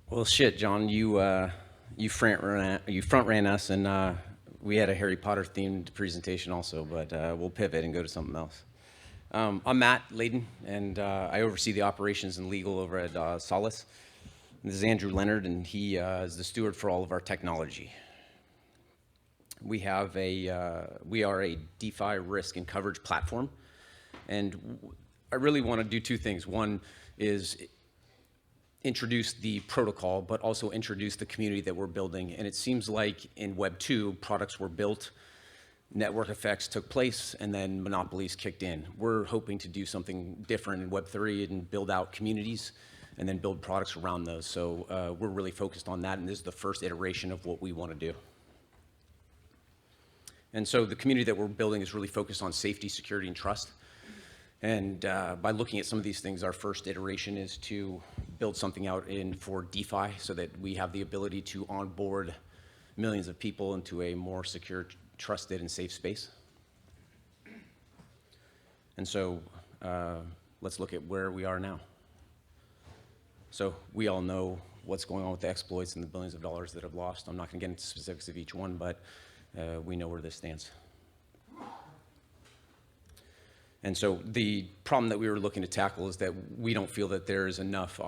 Well, shit, John, you front ran us, and we had a Harry Potter themed presentation also, but we'll pivot and go to something else. I'm Matt Layden, and I oversee the operations and legal over at Solace. This is Andrew Leonard, and he is the steward for all of our technology. We are a DeFi risk and coverage platform, and I really want to do two things. One is introduce the protocol, but also introduce the community that we're building. And it seems like in Web 2, products were built, network effects took place, and then monopolies kicked in. We're hoping to do something different in Web 3 and build out communities and then build products around those. So we're really focused on that, and this is the first iteration of what we want to do. And so the community that we're building is really focused on safety, security, and trust. And by looking at some of these things, our first iteration is to build something out for DeFi so that we have the ability to onboard millions of people into a more secure, trusted, and safe space. And so let's look at where we are now. So we all know what's going on with the exploits and the billions of dollars that have lost. I'm not going to get into specifics of each one, but we know where this stands. And so the problem that we were looking to tackle is that we don't feel that there is enough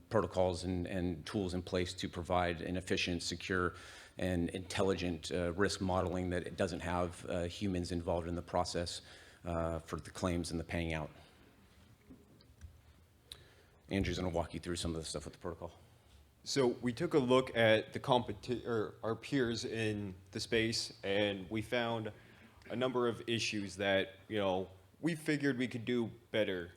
protocols and tools in place to provide an efficient, secure, and intelligent risk modeling that it doesn't have humans involved in the process for the claims and the paying out. Andrew's going to walk you through some of the stuff with the protocol. So we took a look at our peers in the space, and we found a number of issues that we figured we could do better.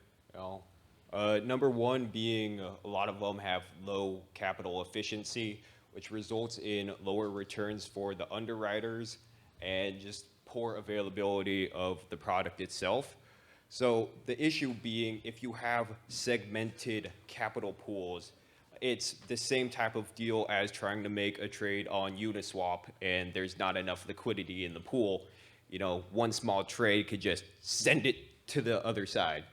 Number one being a lot of them have low capital efficiency, which results in lower returns for the underwriters and just poor availability of the product itself. So the issue being, if you have segmented capital pools, it's the same type of deal as trying to make a trade on Uniswap and there's not enough liquidity in the pool. One small trade could just send it to the other side,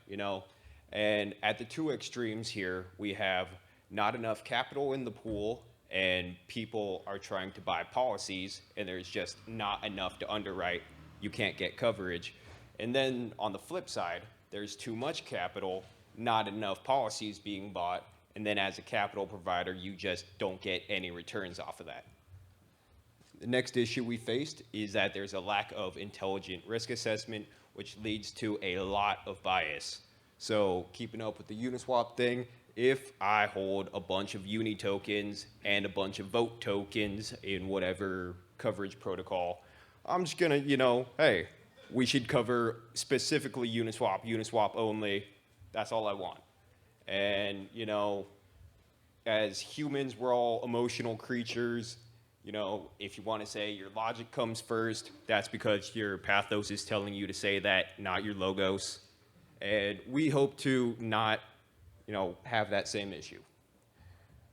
And at the two extremes here, we have not enough capital in the pool and people are trying to buy policies and there's just not enough to underwrite. You can't get coverage. And then on the flip side, there's too much capital, not enough policies being bought, and then as a capital provider, you just don't get any returns off of that. The next issue we faced is that there's a lack of intelligent risk assessment, which leads to a lot of bias. So keeping up with the Uniswap thing, if I hold a bunch of Uni tokens and a bunch of vote tokens in whatever coverage protocol, I'm just gonna, hey, we should cover specifically Uniswap only. That's all I want. And, as humans, we're all emotional creatures. If you want to say your logic comes first, that's because your pathos is telling you to say that, not your logos. And we hope to not, have that same issue.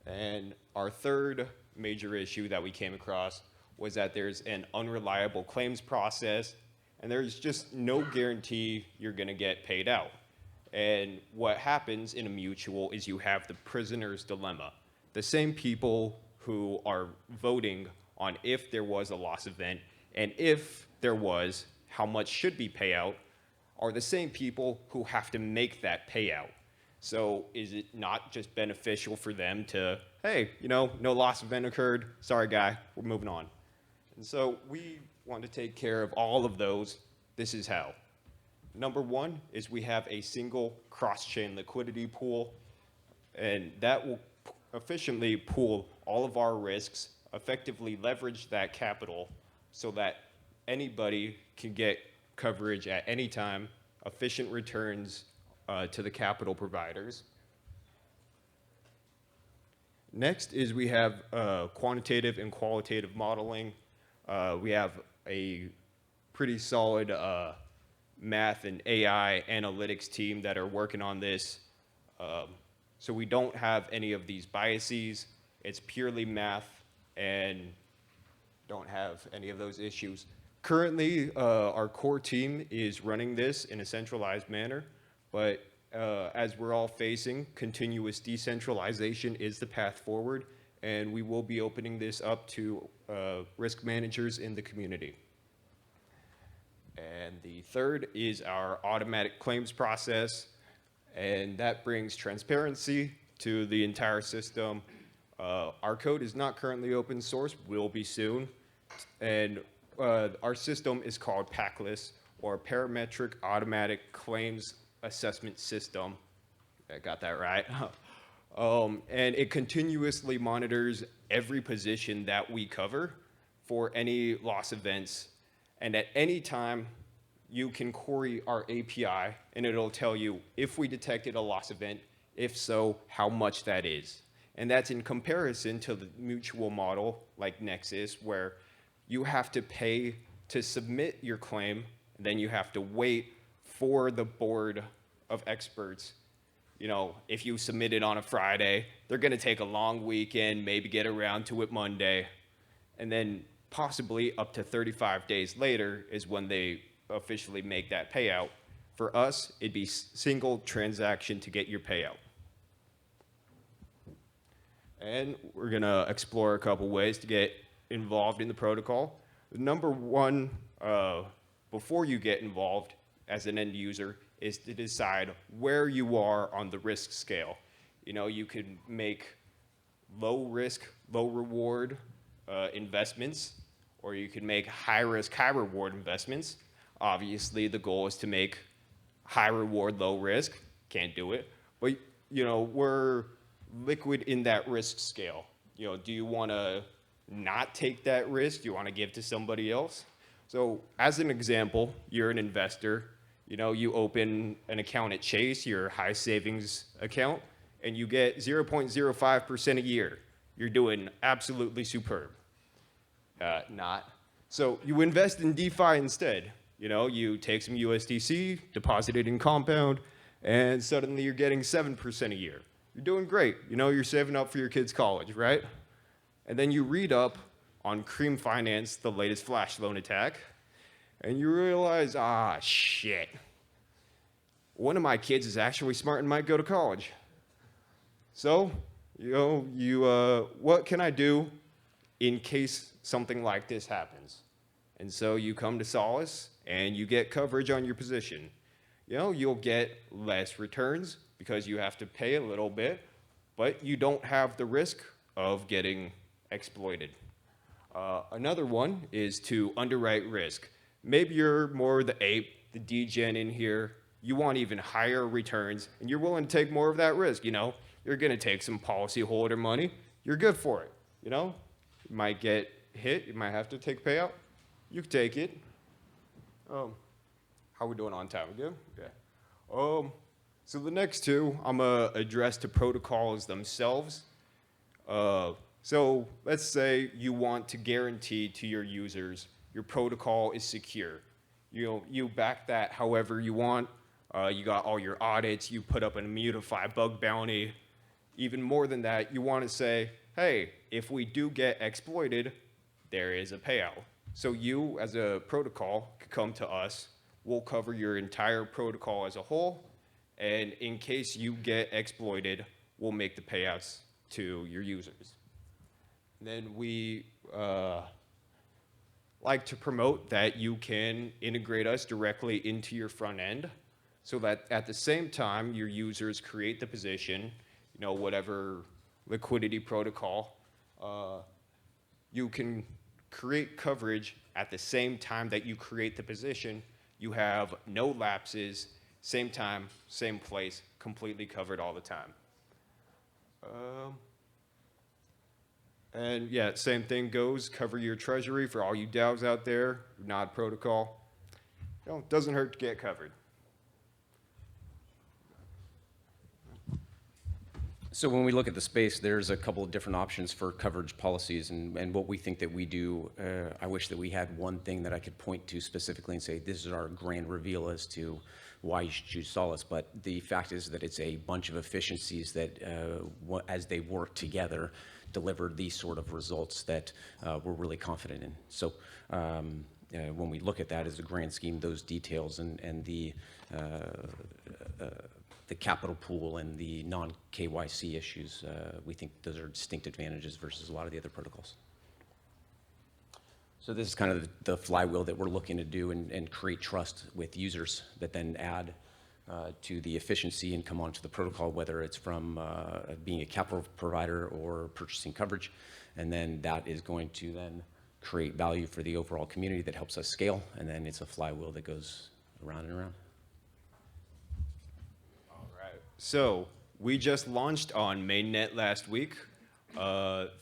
And our third major issue that we came across was that there's an unreliable claims process, and there's just no guarantee you're going to get paid out. And what happens in a mutual is you have the prisoner's dilemma. The same people who are voting on if there was a loss event and if there was, how much should be payout are the same people who have to make that payout. So is it not just beneficial for them to, hey, no loss event occurred, sorry guy, we're moving on. And so we want to take care of all of those. This is how. Number one is we have a single cross-chain liquidity pool, and that will efficiently pool all of our risks, effectively leverage that capital so that anybody can get coverage at any time, efficient returns to the capital providers. Next is we have quantitative and qualitative modeling. We have a pretty solid math and AI analytics team that are working on this. So we don't have any of these biases. It's purely math and don't have any of those issues. Currently, our core team is running this in a centralized manner, but as we're all facing, continuous decentralization is the path forward, and we will be opening this up to risk managers in the community. And the third is our automatic claims process, and that brings transparency to the entire system. Our code is not currently open source, will be soon, and our system is called PACLIS, or Parametric Automatic Claims Assessment System. I got that right. And it continuously monitors every position that we cover for any loss events. And at any time, you can query our API, and it'll tell you if we detected a loss event, if so, how much that is. And that's in comparison to the mutual model like Nexus, where you have to pay to submit your claim, and then you have to wait for the board of experts. You know, if you submit it on a Friday, they're going to take a long weekend, maybe get around to it Monday, and then possibly up to 35 days later is when they officially make that payout. For us, it'd be single transaction to get your payout. And we're going to explore a couple ways to get involved in the protocol. Number one, before you get involved as an end user, is to decide where you are on the risk scale. You know, you could make low risk, low reward investments, or you can make high risk, high reward investments. Obviously, the goal is to make high reward, low risk. Can't do it. But, you know, we're liquid in that risk scale. You know, do you want to not take that risk? Do you want to give to somebody else? So as an example, you're an investor. You know, you open an account at Chase, your high savings account, and you get 0.05% a year. You're doing absolutely superb. Not. So you invest in DeFi instead. You know, you take some USDC, deposit it in Compound, and suddenly you're getting 7% a year. You're doing great. You know, you're saving up for your kids' college, right? And then you read up on Cream Finance, the latest flash loan attack, and you realize, shit. One of my kids is actually smart and might go to college. So, you know, what can I do in case something like this happens? And so you come to Solace and you get coverage on your position. You know, you'll get less returns because you have to pay a little bit, but you don't have the risk of getting exploited. Another one is to underwrite risk. Maybe you're more the ape, the degen in here. You want even higher returns, and you're willing to take more of that risk. You know, you're going to take some policyholder money. You're good for it. You know, you might get hit. You might have to take payout. You can take it. How are we doing on time? Good? Yeah. So the next two, I'm going to address the protocols themselves. So let's say you want to guarantee to your users your protocol is secure. You know, you back that however you want. You got all your audits. You put up an Immutify bug bounty. Even more than that, you want to say, hey, if we do get exploited, there is a payout. So you, as a protocol, could come to us. We'll cover your entire protocol as a whole. And in case you get exploited, we'll make the payouts to your users. Then we like to promote that you can integrate us directly into your front end so that at the same time your users create the position, you know, whatever liquidity protocol, you can create coverage at the same time that you create the position. You have no lapses, same time, same place, completely covered all the time. And yeah, same thing goes, cover your treasury for all you DAOs out there, nod protocol. You know, doesn't hurt to get covered. So when we look at the space, there's a couple of different options for coverage policies and what we think that we do. I wish that we had one thing that I could point to specifically and say, this is our grand reveal as to why you should choose Solace. But the fact is that it's a bunch of efficiencies that, as they work together, deliver these sort of results that we're really confident in. So when we look at that as a grand scheme, those details and the the capital pool and the non-KYC issues. We think those are distinct advantages versus a lot of the other protocols. So this is kind of the flywheel that we're looking to do and create trust with users that then add to the efficiency and come onto the protocol, whether it's from being a capital provider or purchasing coverage. And then that is going to then create value for the overall community that helps us scale. And then it's a flywheel that goes around and around. All right. So we just launched on mainnet last week.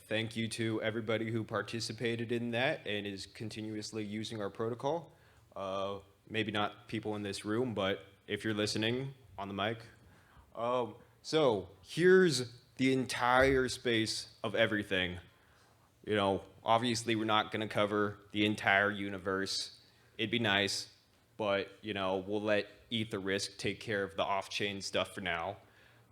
Thank you to everybody who participated in that and is continuously using our protocol. Maybe not people in this room, but if you're listening on the mic. So here's the entire space of everything. You know, obviously we're not going to cover the entire universe. It'd be nice, but you know, we'll let Ether Risk take care of the off-chain stuff for now.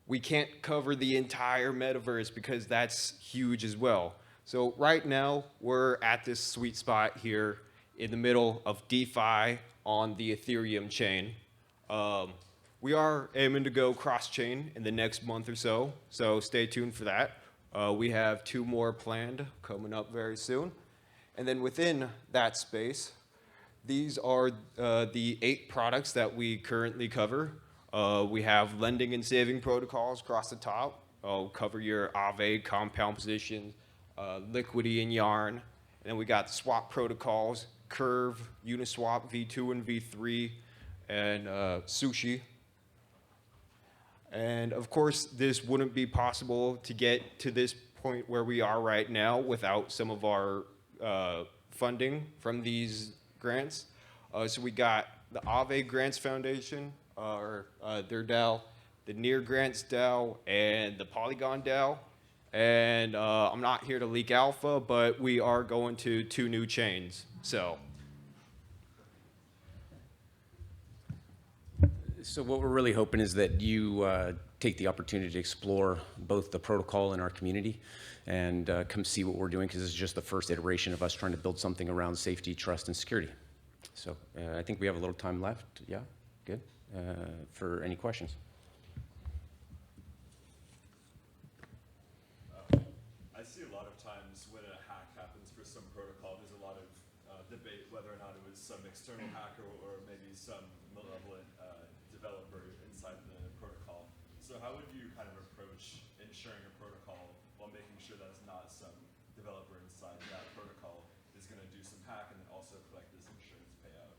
We can't cover the entire metaverse because that's huge as well. So right now, we're at this sweet spot here in the middle of DeFi on the Ethereum chain. We are aiming to go cross-chain in the next month or so stay tuned for that. We have 2 more planned coming up very soon. And then within that space, these are the 8 products that we currently cover. We have lending and saving protocols across the top. Cover your Aave compound positions, Liquidity and Yarn. And then we got swap protocols, Curve, Uniswap V2 and V3, and Sushi. And of course, this wouldn't be possible to get to this point where we are right now without some of our funding from these grants. So we got the Aave Grants Foundation, their DAO, the Near Grants DAO, and the Polygon DAO. And I'm not here to leak alpha, but we are going to 2 new chains. So what we're really hoping is that you take the opportunity to explore both the protocol and our community and come see what we're doing, because this is just the first iteration of us trying to build something around safety, trust, and security. So I think we have a little time left. Yeah, good. For any questions. I see a lot of times when a hack happens for some protocol, there's a lot of debate whether or not it was some external hacker or maybe some malevolent developer inside the protocol. So how would you kind of approach ensuring a protocol while making sure that it's not some developer inside that protocol is going to do some hack and then also collect this insurance payout?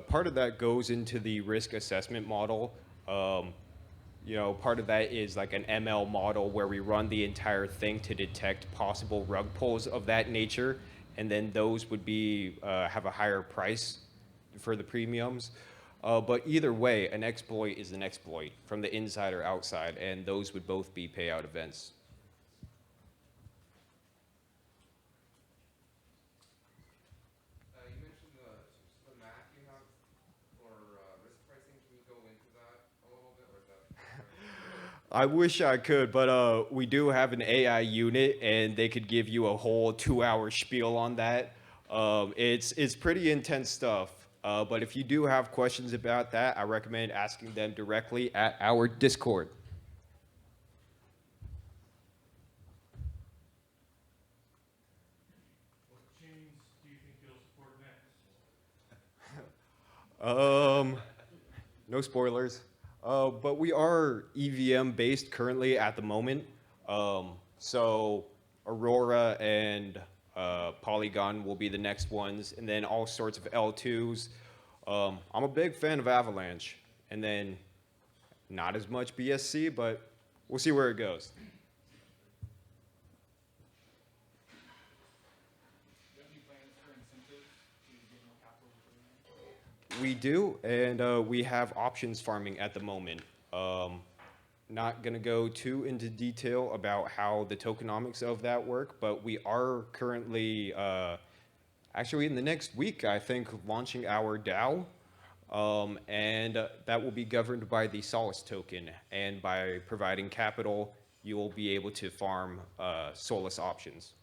Part of that goes into the risk assessment model. You know, part of that is like an ML model where we run the entire thing to detect possible rug pulls of that nature, and then those would be have a higher price for the premiums. But either way, an exploit is an exploit from the inside or outside, and those would both be payout events. You mentioned the math you have for risk pricing. Can you go into that a little bit, or is that? I wish I could, but we do have an AI unit, and they could give you a whole 2-hour spiel on that. It's pretty intense stuff. But if you do have questions about that, I recommend asking them directly at our Discord. What chains do you think you'll support next? No spoilers. But we are EVM based currently at the moment. So Aurora and Polygon will be the next ones, and then all sorts of L2s. I'm a big fan of Avalanche, and then not as much BSC, but we'll see where it goes. Do you have any plans for incentives to get more capital? We do, and we have options farming at the moment. Not going to go too into detail about how the tokenomics of that work, but we are currently, actually in the next week, I think, launching our DAO, and that will be governed by the Solace token, and by providing capital, you will be able to farm Solace options.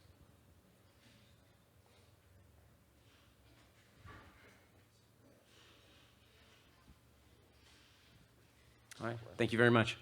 All right. Thank you very much.